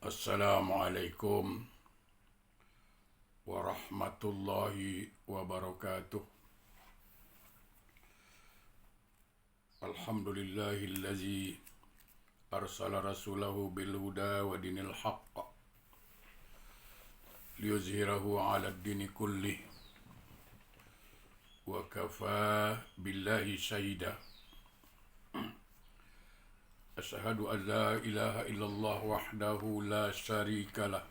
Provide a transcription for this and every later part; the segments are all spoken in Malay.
Assalamualaikum warahmatullahi wabarakatuh. Alhamdulillahillazi arsala rasulahu bil huda wa dinil haqq liyuzhirahu 'ala ad-dini kullih wa kafaa billahi syahida. Asyhadu an la ilaha illallah wahdahu la syarika lah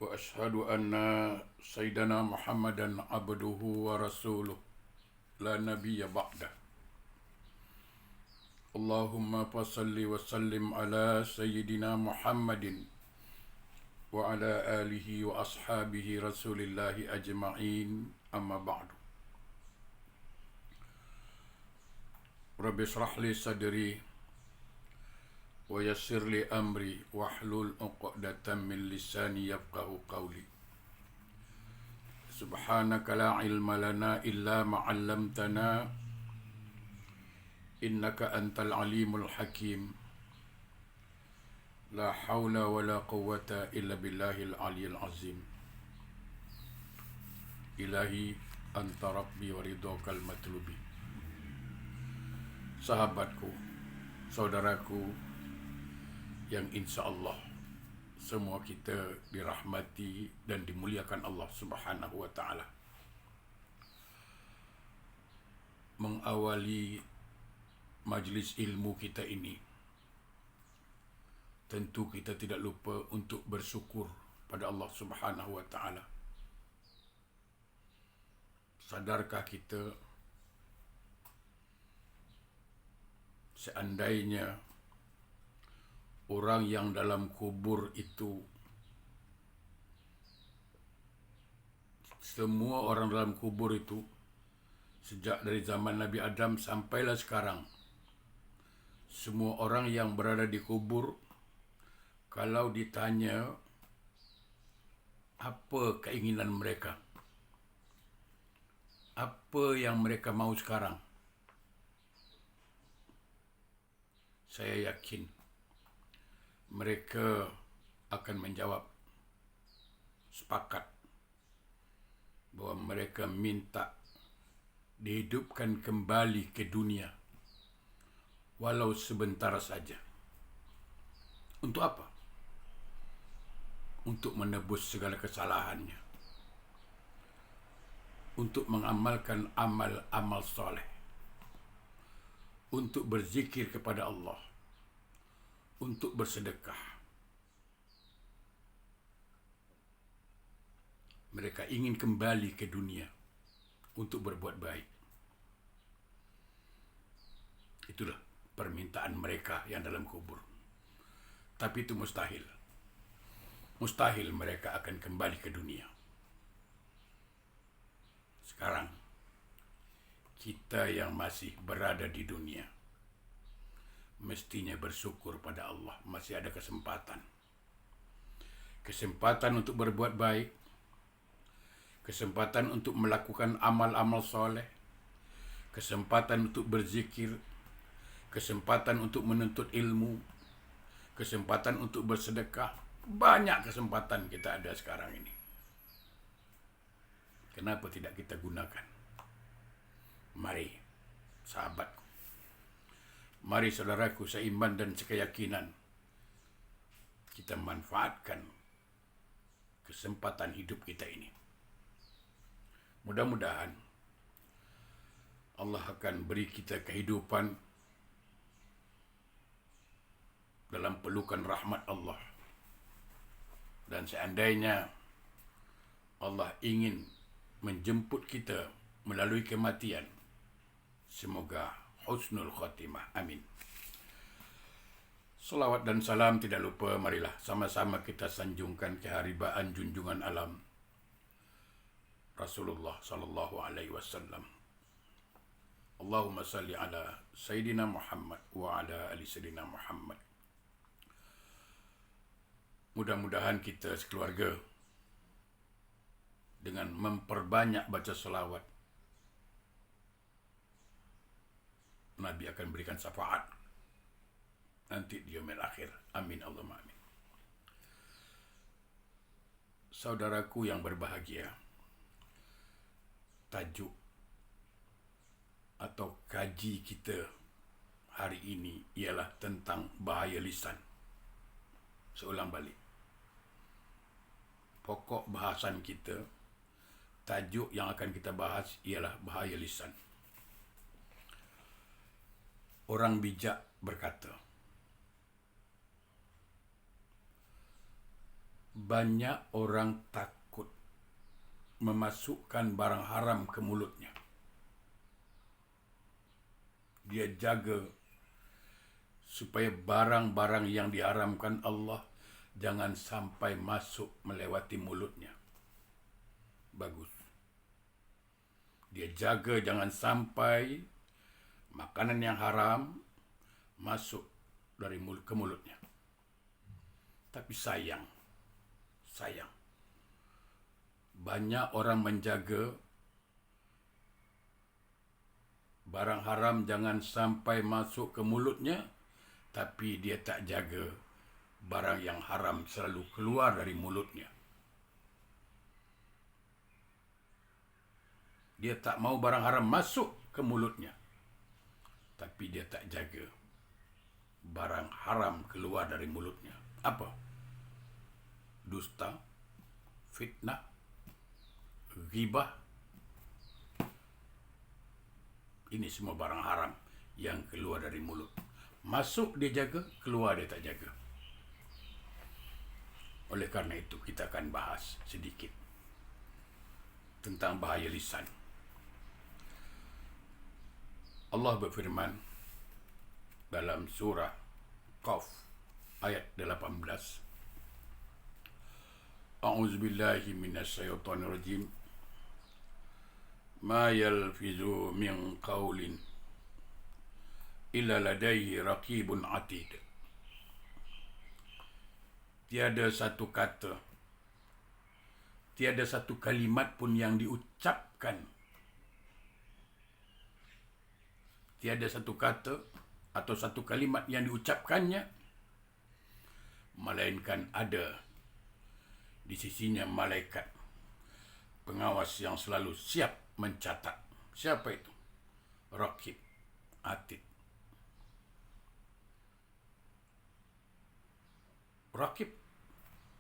wa asyhadu anna sayyidana Muhammadan abduhu wa rasuluh la nabiyya ba'dah. Allahumma fasalli wa sallim ala sayyidina Muhammadin wa ala alihi wa ashabihi rasulillahi ajma'in, amma ba'du. Rabbi shrah li sadri wa yassir li amri wahlul 'uqdatam min lisani yafqahu qawli. Subhanaka la ilma lana illa ma 'allamtana innaka antal alimul hakim. La haula wa la quwwata illa billahil aliyil azim. Ilahi anta rabbi wa ridhakal matlubi. Sahabatku, saudaraku yang insya Allah semua kita dirahmati dan dimuliakan Allah Subhanahu wa ta'ala. Mengawali majlis ilmu kita ini, tentu kita tidak lupa untuk bersyukur pada Allah Subhanahu wa ta'ala. Sadarkah kita seandainya orang yang dalam kubur itu, semua orang dalam kubur itu, sejak dari zaman Nabi Adam sampailah sekarang, semua orang yang berada di kubur, kalau ditanya apa keinginan mereka, apa yang mereka mau sekarang, saya yakin mereka akan menjawab sepakat bahwa mereka minta dihidupkan kembali ke dunia walau sebentar saja. Untuk apa? Untuk menebus segala kesalahannya, untuk mengamalkan amal-amal soleh, untuk berzikir kepada Allah, untuk bersedekah. Mereka ingin kembali ke dunia untuk berbuat baik. Itulah permintaan mereka yang dalam kubur. Tapi itu mustahil. Mustahil mereka akan kembali ke dunia. Sekarang, kita yang masih berada di dunia mestinya bersyukur pada Allah, masih ada kesempatan. Kesempatan untuk berbuat baik, kesempatan untuk melakukan amal-amal soleh, kesempatan untuk berzikir, kesempatan untuk menuntut ilmu, kesempatan untuk bersedekah. Banyak kesempatan kita ada sekarang ini. Kenapa tidak kita gunakan? Mari, sahabatku, mari saudaraku seiman dan sekeyakinan, kita manfaatkan kesempatan hidup kita ini. Mudah-mudahan Allah akan beri kita kehidupan dalam pelukan rahmat Allah. Dan seandainya Allah ingin menjemput kita melalui kematian, semoga husnul khatimah. Amin. Salawat dan salam tidak lupa, marilah sama-sama kita sanjungkan keharibaan junjungan alam Rasulullah sallallahu alaihi wasallam. Allahumma salli ala Sayyidina Muhammad wa ala ali Sayyidina Muhammad. Mudah-mudahan kita sekeluarga dengan memperbanyak baca selawat, Nabi akan berikan syafaat. nanti di yaumil akhir. Amin Allahumma amin. Saudaraku yang berbahagia, tajuk atau kaji kita hari ini ialah tentang bahaya lisan. Seulang balik. Pokok bahasan kita, tajuk yang akan kita bahas ialah bahaya lisan. Orang bijak berkata, banyak orang takut memasukkan barang haram ke mulutnya. Dia jaga supaya barang-barang yang diharamkan Allah jangan sampai masuk melewati mulutnya. Bagus. Dia jaga jangan sampai makanan yang haram masuk dari mulut ke mulutnya. Tapi sayang, banyak orang menjaga barang haram jangan sampai masuk ke mulutnya, tapi dia tak jaga barang yang haram selalu keluar dari mulutnya. Dia tak mau barang haram masuk ke mulutnya, tapi dia tak jaga barang haram keluar dari mulutnya. Apa? Dusta, fitnah, ghibah. Ini semua barang haram yang keluar dari mulut. Masuk dia jaga, keluar dia tak jaga. Oleh karena itu kita akan bahas sedikit tentang bahaya lisan. Allah berfirman dalam surah Qaf ayat 18. A'udzubillahi minasyaitonir rajim. Ma yalfizu min qawlin illa ladaihi raqibun atid. Tiada satu kata, tiada satu kalimat pun yang diucapkan, tiada satu kata atau satu kalimat yang diucapkannya, melainkan ada di sisinya malaikat pengawas yang selalu siap mencatat. Siapa itu? Raqib, Atid. Raqib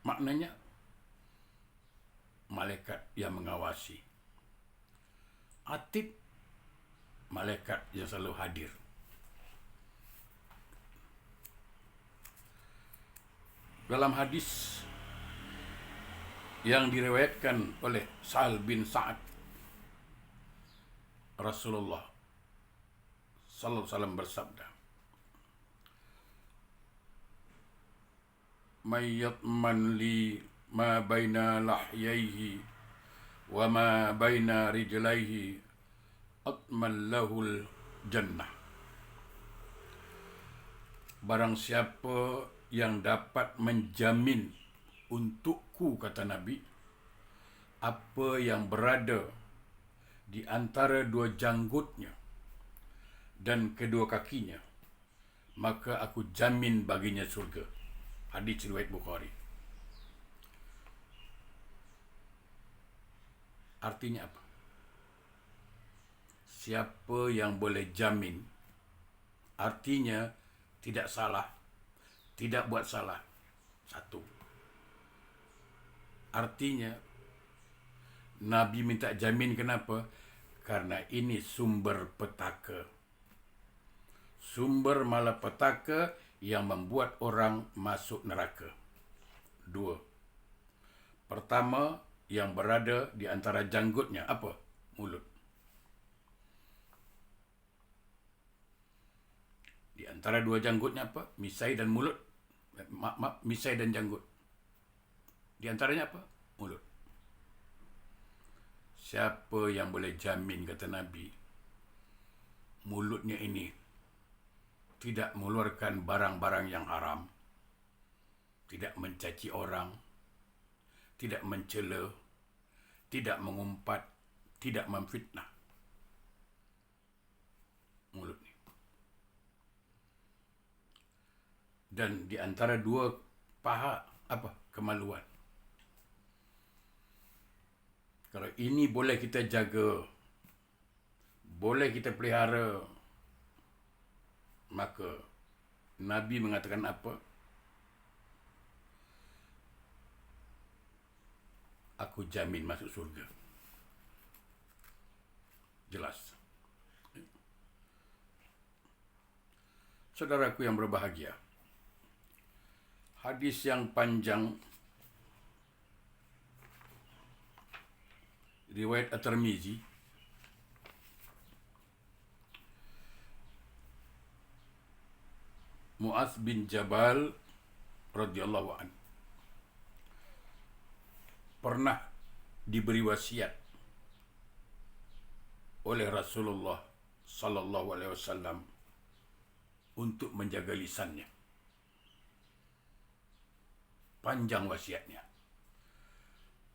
maknanya malaikat yang mengawasi. Atid, malaikat yang selalu hadir. Dalam hadis yang diriwayatkan oleh Sa'al bin Sa'ad, Rasulullah sallallahu alaihi wasallam bersabda, "May yatman li ma baina lahyaihi wa ma baina rijlaihi atman lahul jannah." Barang siapa yang dapat menjamin untukku, kata Nabi, apa yang berada di antara dua janggutnya dan kedua kakinya, maka aku jamin baginya surga. Hadis riwayat Bukhari. Artinya apa? Siapa yang boleh jamin, artinya tidak salah, tidak buat salah. Satu. Artinya Nabi minta jamin, kenapa? Karena ini sumber petaka. Sumber malapetaka yang membuat orang masuk neraka. Dua. Pertama, yang berada di antara janggutnya, apa? Mulut. Di antara dua janggutnya apa? Misai dan mulut. Misai dan janggut. Di antaranya apa? Mulut. Siapa yang boleh jamin, kata Nabi, mulutnya ini tidak mengeluarkan barang-barang yang haram, tidak mencaci orang, tidak mencela, tidak mengumpat, tidak memfitnah. Mulut ni. Dan di antara dua kemaluan. Kalau ini boleh kita jaga, boleh kita pelihara, maka Nabi mengatakan apa? Aku jamin masuk surga. Jelas. Saudaraku yang berbahagia, hadis yang panjang riwayat At-Tirmizi Mu'adz bin Jabal radhiyallahu an pernah diberi wasiat oleh Rasulullah sallallahu alaihi wasallam untuk menjaga lisannya. Panjang wasiatnya.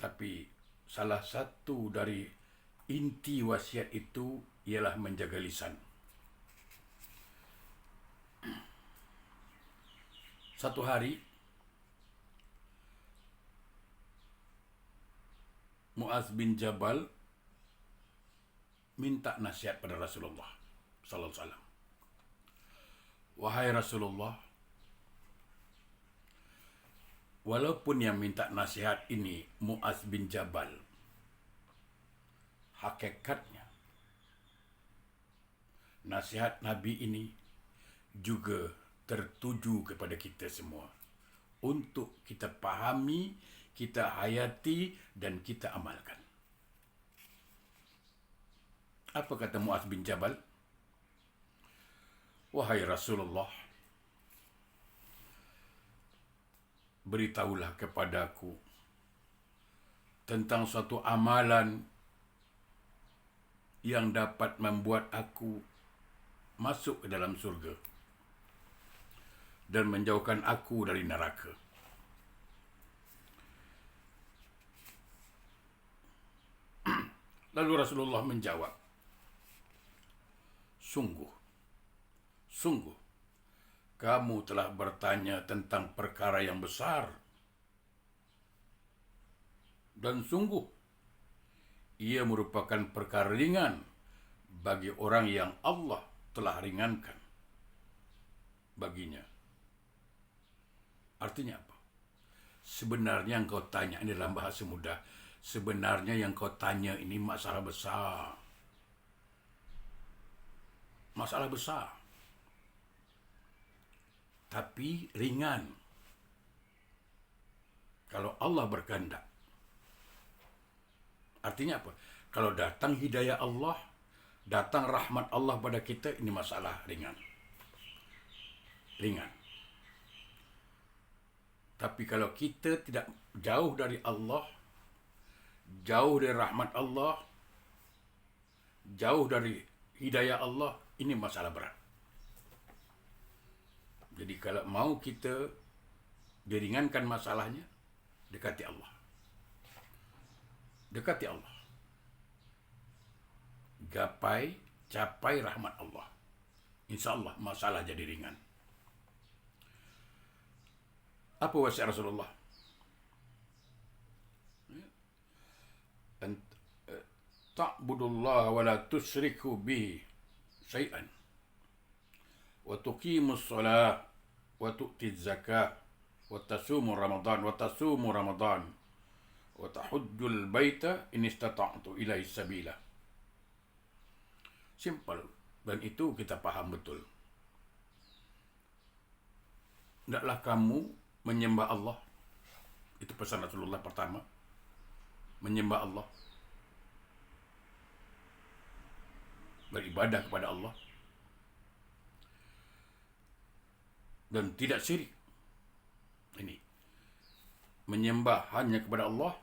Tapi salah satu dari inti wasiat itu ialah menjaga lisan. Satu hari Mu'adz bin Jabal minta nasihat pada Rasulullah sallallahu alaihi wasallam. Wahai Rasulullah, walaupun yang minta nasihat ini Mu'adz bin Jabal, hakikatnya nasihat Nabi ini juga tertuju kepada kita semua untuk kita pahami, kita hayati dan kita amalkan. Apa kata Mu'adz bin Jabal? Wahai Rasulullah, beritahulah kepadaku tentang suatu amalan yang dapat membuat aku masuk ke dalam surga dan menjauhkan aku dari neraka. Lalu Rasulullah menjawab, Sungguh, kamu telah bertanya tentang perkara yang besar. Dan sungguh, ia merupakan perkara ringan bagi orang yang Allah telah ringankan baginya. Artinya apa? Sebenarnya yang kau tanya ini dalam bahasa mudah. Sebenarnya yang kau tanya ini masalah besar. Masalah besar. Tapi ringan. Kalau Allah berkehendak. Artinya apa? Kalau datang hidayah Allah, datang rahmat Allah pada kita, ini masalah ringan. Ringan. Tapi kalau kita tidak jauh dari Allah, jauh dari rahmat Allah, jauh dari hidayah Allah, ini masalah berat. Jadi kalau mau kita diringankan masalahnya, dekati Allah. Dekati Allah. Capai rahmat Allah. InsyaAllah masalah jadi ringan. Apa wasiat Rasulullah? Ta'budullaha wa la tusyriku bihi syai'an wa tuqimus shalah wa tu'tiz zakah wa tasumu Ramadan wa tahujjul baita in istata'tu ilaihi sabila. Simple, dan itu kita paham betul. Hendaklah kamu menyembah Allah. Itu pesan Rasulullah pertama. Menyembah Allah. Beribadah kepada Allah. Dan tidak syirik. Ini. Menyembah hanya kepada Allah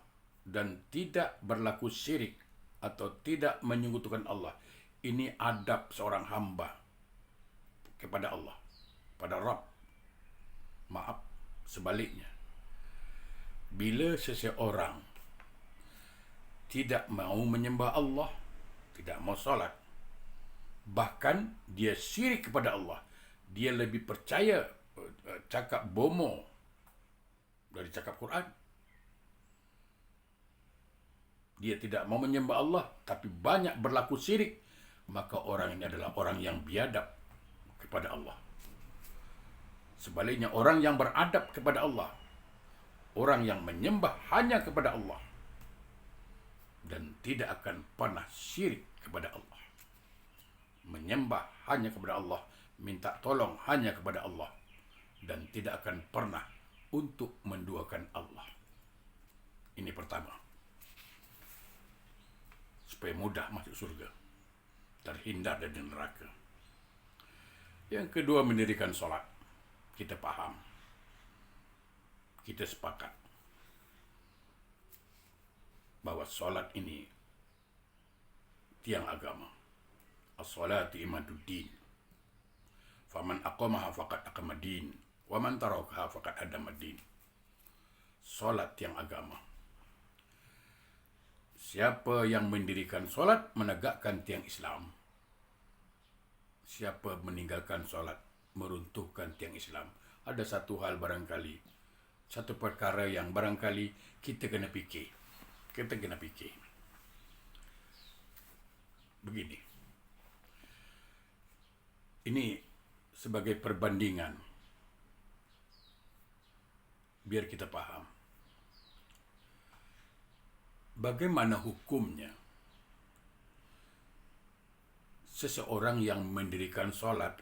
dan tidak berlaku syirik atau tidak menyekutukan Allah. Ini adab seorang hamba kepada Allah, pada Rabb. Maaf, sebaliknya. Bila seseorang tidak mau menyembah Allah, tidak mau salat, bahkan dia syirik kepada Allah, dia lebih percaya bercakap bomo dari cakap Quran. Dia tidak mau menyembah Allah, tapi banyak berlaku syirik. Maka orang ini adalah orang yang biadab kepada Allah. Sebaliknya, orang yang beradab kepada Allah, orang yang menyembah hanya kepada Allah dan tidak akan pernah syirik kepada Allah. Menyembah hanya kepada Allah, minta tolong hanya kepada Allah, dan tidak akan pernah untuk menduakan Allah. Ini pertama, supaya mudah masuk surga, terhindar dari neraka. Yang kedua, mendirikan solat. Kita paham, kita sepakat bahwa solat ini tiang agama. As-salatu imaduddin. Faman aqamaha faqad aqamaddin, wa man tarakaha faqad hadamaddin. Solat tiang agama. Siapa yang mendirikan solat menegakkan tiang Islam. Siapa meninggalkan solat meruntuhkan tiang Islam. Ada satu hal barangkali, satu perkara yang barangkali kita kena fikir. Kita kena fikir. Begini. Ini sebagai perbandingan, biar kita paham. Bagaimana hukumnya seseorang yang mendirikan solat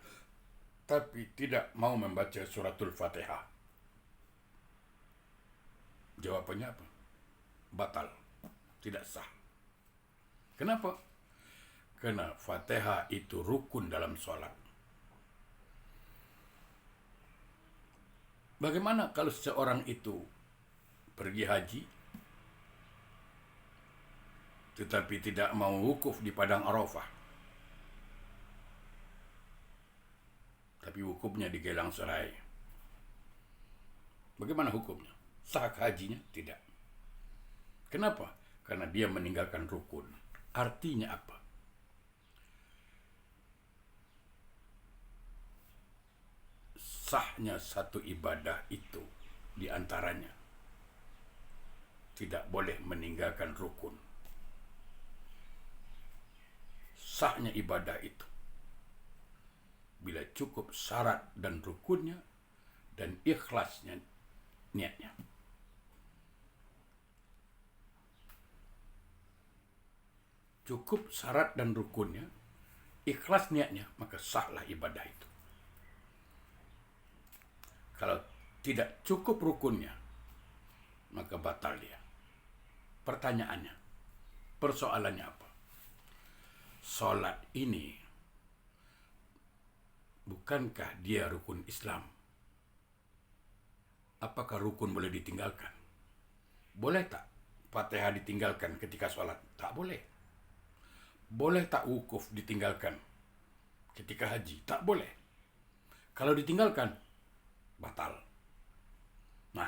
tapi tidak mau membaca suratul Fatihah? Jawabannya apa? Batal. Tidak sah. Kenapa? Karena Fatihah itu rukun dalam solat. Bagaimana kalau seseorang itu pergi haji tetapi tidak mau wukuf di padang Arafah, tapi wukufnya di Gelang Serai? Bagaimana hukumnya? Sah hajinya? Tidak. Kenapa? Karena dia meninggalkan rukun. Artinya apa? Sahnya satu ibadah itu di antaranya tidak boleh meninggalkan rukun. Sahnya ibadah itu bila cukup syarat dan rukunnya dan ikhlasnya niatnya. Cukup syarat dan rukunnya, ikhlas niatnya, maka sahlah ibadah itu. Kalau tidak cukup rukunnya, maka batal dia. Pertanyaannya, persoalannya apa? Solat ini, bukankah dia rukun Islam? Apakah rukun boleh ditinggalkan? Boleh tak Fatihah ditinggalkan ketika solat? Tak boleh. Boleh tak wukuf ditinggalkan ketika haji? Tak boleh. Kalau ditinggalkan, batal. Nah,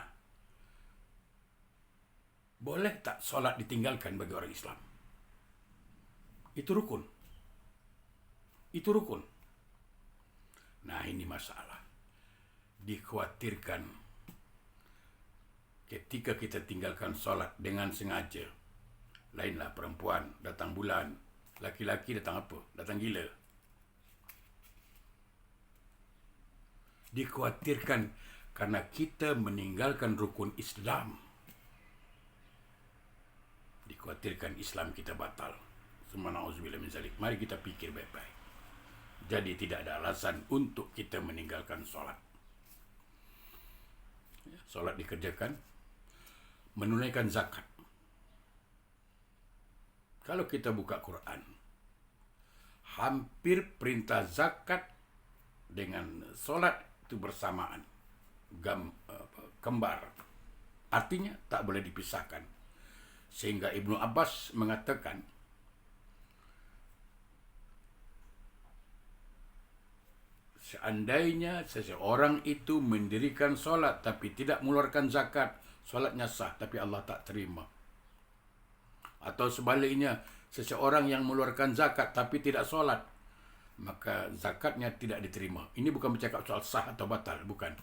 boleh tak solat ditinggalkan bagi orang Islam? Itu rukun. Itu rukun. Nah, ini masalah. Dikhawatirkan ketika kita tinggalkan solat dengan sengaja. Lainlah perempuan datang bulan, laki-laki datang apa? Datang gila. Dikhawatirkan karena kita meninggalkan rukun Islam. Dikhawatirkan Islam kita batal. Semua na'udzubillah min zalik. Mari kita fikir baik-baik. Jadi tidak ada alasan untuk kita meninggalkan solat. Solat dikerjakan, menunaikan zakat. Kalau kita buka Quran, hampir perintah zakat dengan solat itu bersamaan, kembar. Artinya tak boleh dipisahkan. Sehingga Ibnu Abbas mengatakan, seandainya seseorang itu mendirikan solat tapi tidak mengeluarkan zakat, solatnya sah tapi Allah tak terima. Atau sebaliknya, seseorang yang mengeluarkan zakat tapi tidak solat, maka zakatnya tidak diterima. Ini bukan bercakap soal sah atau batal, bukan.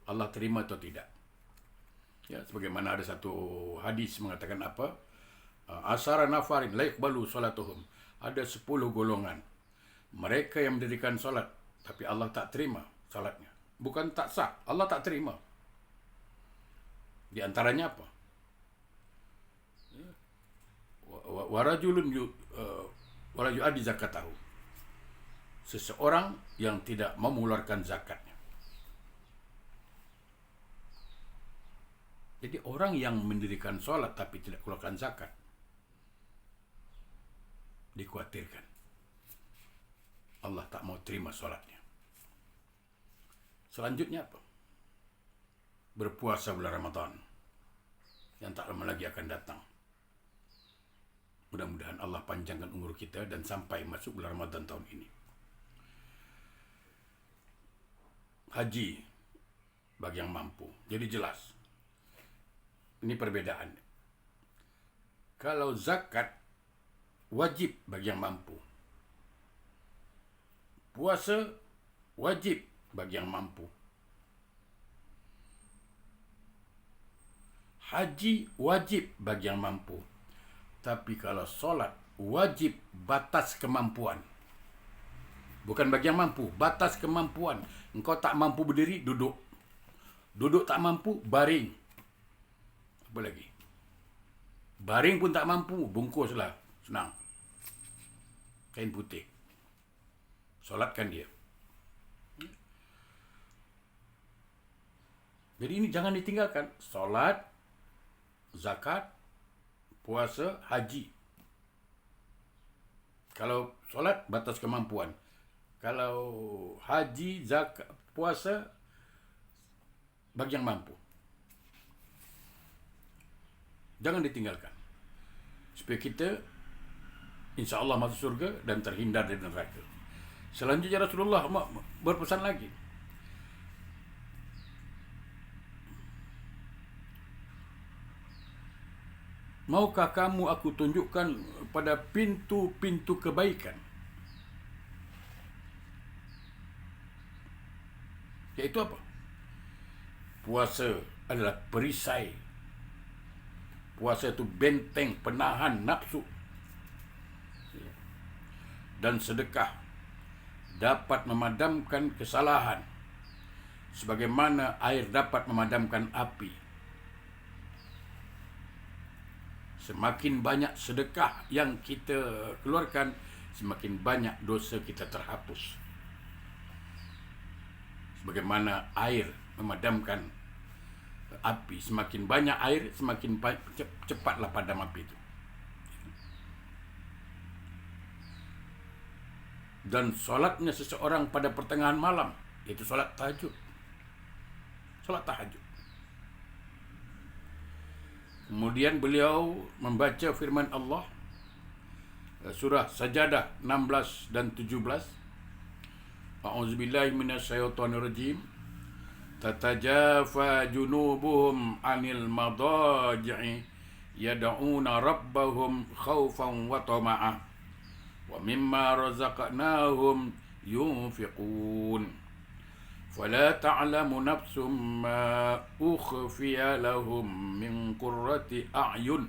Allah terima atau tidak. Ya, sebagaimana ada satu hadis mengatakan apa? Asara nafarin la yuqbalu salatuhum. Ada 10 golongan. Mereka yang mendirikan solat, tapi Allah tak terima solatnya. Bukan tak sah, Allah tak terima. Di antaranya apa? Warajulun yu'addi zakatahu. Seseorang yang tidak mau mengeluarkan zakatnya. Jadi orang yang mendirikan solat tapi tidak keluarkan zakat, dikhawatirkan Allah tak mau terima solatnya. Selanjutnya apa? Berpuasa bulan Ramadan yang tak lama lagi akan datang. Mudah-mudahan Allah panjangkan umur kita dan sampai masuk bulan Ramadan tahun ini. Haji bagi yang mampu. Jadi jelas. Ini perbedaan. Kalau zakat wajib bagi yang mampu. Puasa wajib bagi yang mampu. Haji wajib bagi yang mampu. Tapi kalau solat wajib batas kemampuan. Bukan bagi yang mampu, batas kemampuan. Engkau tak mampu berdiri, duduk. Duduk tak mampu, baring. Apa lagi? Baring pun tak mampu, bungkuslah. Senang. Kain putih. Solatkan dia. Jadi ini jangan ditinggalkan. Solat, zakat, puasa, haji. Kalau solat, batas kemampuan. Kalau haji, zakat, puasa, bagi yang mampu. Jangan ditinggalkan. Supaya kita insya Allah masuk surga dan terhindar dari neraka. Selanjutnya Rasulullah berpesan lagi. Maukah kamu aku tunjukkan pada pintu-pintu kebaikan? Iaitu apa? Puasa adalah perisai. Puasa itu benteng penahan nafsu. Dan sedekah dapat memadamkan kesalahan sebagaimana air dapat memadamkan api. Semakin banyak sedekah yang kita keluarkan, semakin banyak dosa kita terhapus. Sebagaimana air memadamkan api, semakin banyak air, semakin cepatlah padam api itu. Dan solatnya seseorang pada pertengahan malam, iaitu solat tahajud. Solat tahajud. Kemudian beliau membaca firman Allah, surah Sajadah 16 dan 17. A'udzubillahi minasyaitonirrajim. Tatajafa junubuhum 'anil madaji'i yad'una rabbahum khaufan wa tama'an wa mimma razaqnahum yunfiqun fala ta'lamu nafsum ma ukhfiya lahum min qurrati a'yun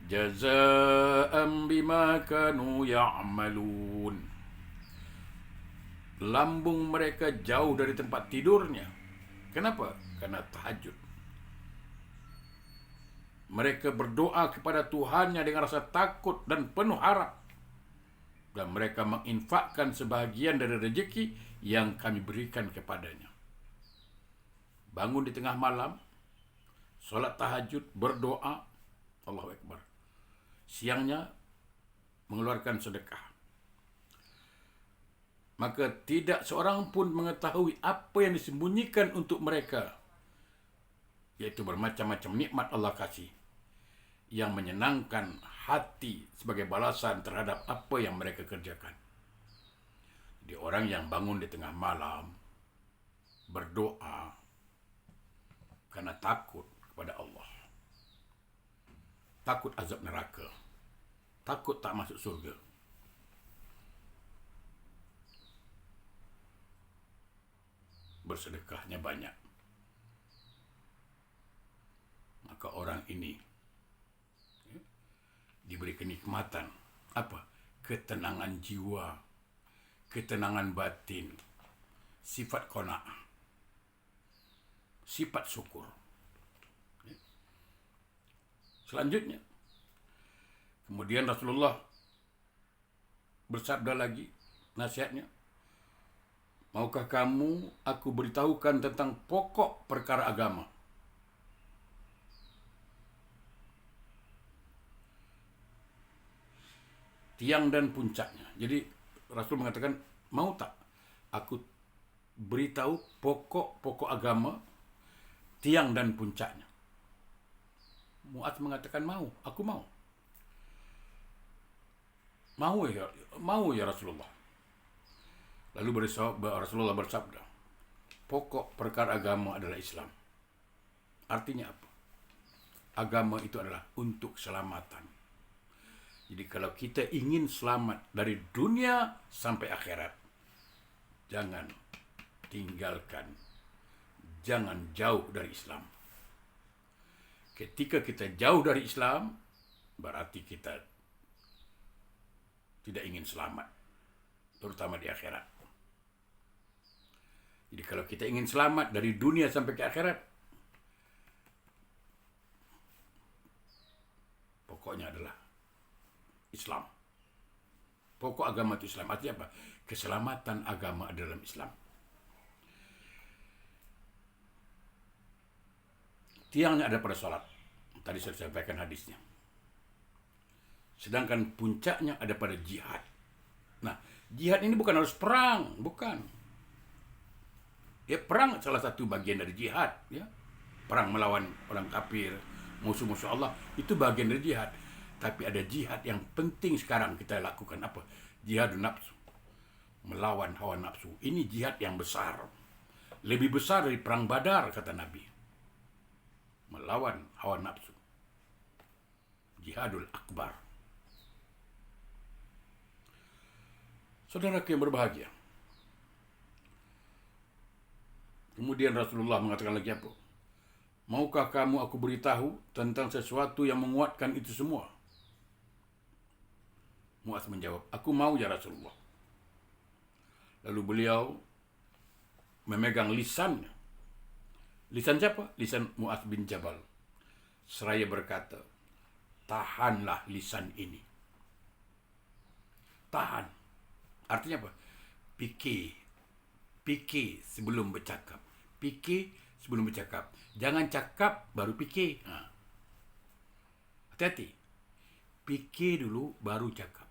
jazaa'an bima kanu ya'malun. Lambung mereka jauh dari tempat tidurnya. Kenapa? Karena tahajud. Mereka berdoa kepada Tuhannya dengan rasa takut dan penuh harap. Dan mereka menginfakkan sebahagian dari rezeki yang kami berikan kepadanya. Bangun di tengah malam, solat tahajud, berdoa, Allahu Akbar. Siangnya mengeluarkan sedekah. Maka tidak seorang pun mengetahui apa yang disembunyikan untuk mereka, yaitu bermacam-macam nikmat Allah kasih yang menyenangkan hati sebagai balasan terhadap apa yang mereka kerjakan. Jadi orang yang bangun di tengah malam berdoa karena takut kepada Allah, takut azab neraka, takut tak masuk surga, bersedekahnya banyak. Maka orang ini diberi kenikmatan. Apa? Ketenangan jiwa, ketenangan batin, sifat qanaah, sifat syukur. Selanjutnya, kemudian Rasulullah bersabda lagi, nasihatnya, maukah kamu aku beritahukan tentang pokok perkara agama? Tiang dan puncaknya. Jadi Rasul mengatakan, mau tak aku beritahu pokok-pokok agama, tiang dan puncaknya? Mu'adz mengatakan mau, aku mau. Mau ya Rasulullah. Lalu Rasulullah bersabda, pokok perkara agama adalah Islam. Artinya apa? Agama itu adalah untuk keselamatan. Jadi kalau kita ingin selamat dari dunia sampai akhirat, jangan tinggalkan, jangan jauh dari Islam. Ketika kita jauh dari Islam, berarti kita tidak ingin selamat, terutama di akhirat. Jadi kalau kita ingin selamat dari dunia sampai ke akhirat, pokoknya adalah Islam. Pokok agama itu Islam. Artinya apa? Keselamatan agama dalam Islam. Tiangnya ada pada salat. Tadi saya sampaikan hadisnya. Sedangkan puncaknya ada pada jihad. Nah, jihad ini bukan harus perang, bukan. Ya, perang salah satu bagian dari jihad, ya. Perang melawan orang kafir, musuh-musuh Allah, itu bagian dari jihad. Tapi ada jihad yang penting sekarang kita lakukan, apa? Jihadun nafsu. Melawan hawa nafsu. Ini jihad yang besar. Lebih besar dari perang Badar, kata Nabi. Melawan hawa nafsu. Jihadul akbar. Saudaraku yang berbahagia. Kemudian Rasulullah mengatakan lagi apa? Maukah kamu aku beritahu tentang sesuatu yang menguatkan itu semua? Mu'adz menjawab, aku mau ya Rasulullah. Lalu beliau memegang lisannya. Lisan siapa? Lisan Mu'adz bin Jabal. Seraya berkata, tahanlah lisan ini. Tahan. Artinya apa? Fikir sebelum bercakap. Fikir sebelum bercakap. Jangan cakap baru fikir. Hati-hati. Fikir dulu baru cakap.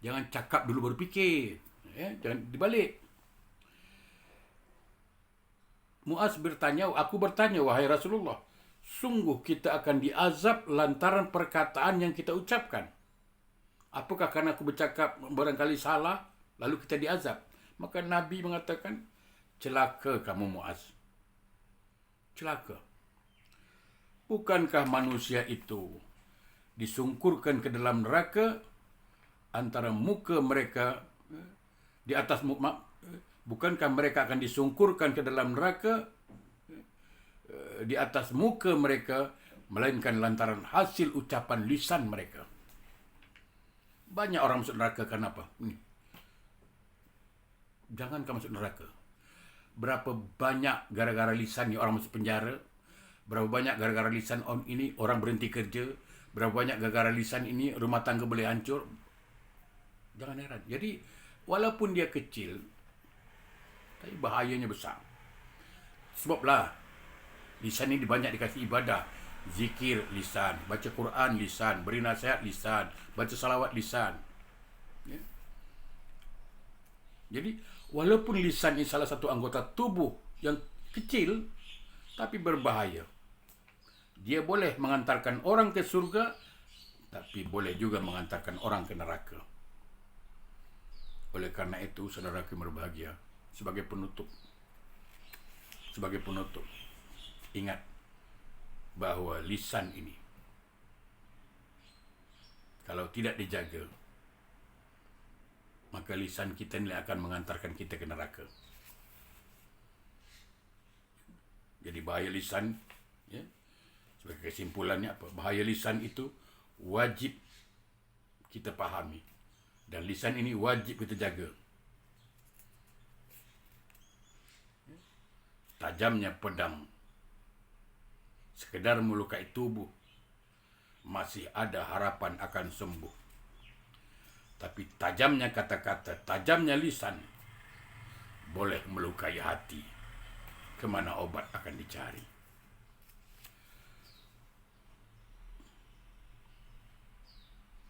Jangan cakap dulu baru fikir. Jangan dibalik. Mu'adz bertanya, aku bertanya, wahai Rasulullah, sungguh kita akan diazab lantaran perkataan yang kita ucapkan. Apakah karena aku bercakap barangkali salah, lalu kita diazab? Maka Nabi mengatakan, celaka kamu Mu'adz. Celaka. Bukankah manusia itu disungkurkan ke dalam neraka antara muka mereka di atas muka? Bukankah mereka akan disungkurkan ke dalam neraka di atas muka mereka, melainkan lantaran hasil ucapan lisan mereka? Banyak orang masuk neraka karena apa? Jangan kamu masuk neraka. Berapa banyak gara-gara lisan orang masuk penjara? Berapa banyak gara-gara lisan ini orang berhenti kerja? Berapa banyak gara-gara lisan ini rumah tangga boleh hancur? Jangan heran. Jadi walaupun dia kecil, tapi bahayanya besar. Sebablah lisan ini banyak dikasih ibadah. Zikir lisan, baca Quran lisan, beri nasihat lisan, baca salawat lisan. Ya. Jadi walaupun lisan ini salah satu anggota tubuh yang kecil, tapi berbahaya. Dia boleh mengantarkan orang ke surga, tapi boleh juga mengantarkan orang ke neraka. Oleh karena itu, saudaraku yang berbahagia, sebagai penutup, ingat bahwa lisan ini, kalau tidak dijaga, maka lisan kita ini akan mengantarkan kita ke neraka. Jadi bahaya lisan, ya, sebagai kesimpulannya apa? Bahaya lisan itu wajib kita pahami. Dan lisan ini wajib kita jaga. Tajamnya pedang sekedar melukai tubuh, masih ada harapan akan sembuh. Tapi tajamnya kata-kata, tajamnya lisan, boleh melukai hati. Kemana obat akan dicari?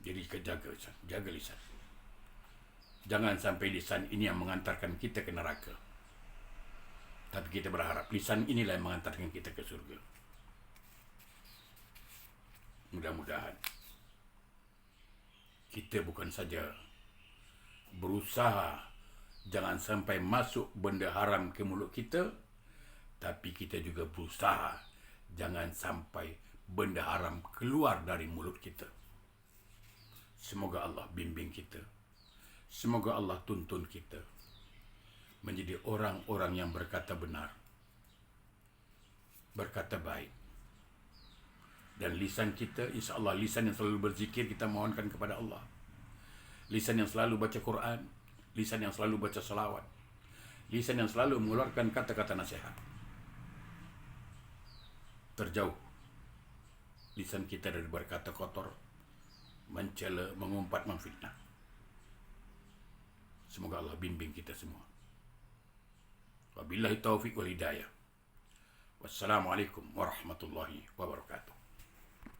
Jadi jaga lisan. Jangan sampai lisan ini yang mengantarkan kita ke neraka. Tapi kita berharap lisan inilah yang mengantarkan kita ke surga. Mudah-mudahan kita bukan saja berusaha jangan sampai masuk benda haram ke mulut kita, tapi kita juga berusaha jangan sampai benda haram keluar dari mulut kita. Semoga Allah bimbing kita. Semoga Allah tuntun kita menjadi orang-orang yang berkata benar, berkata baik. Dan lisan kita, insya Allah lisan yang selalu berzikir, kita mohonkan kepada Allah. Lisan yang selalu baca Quran, lisan yang selalu baca salawat, lisan yang selalu mengeluarkan kata-kata nasihat. Terjauh lisan kita dari berkata kotor, mencela, mengumpat, memfitnah. Semoga Allah bimbing kita semua. Wabillahi taufiq wal hidayah. Wassalamualaikum warahmatullahi wabarakatuh.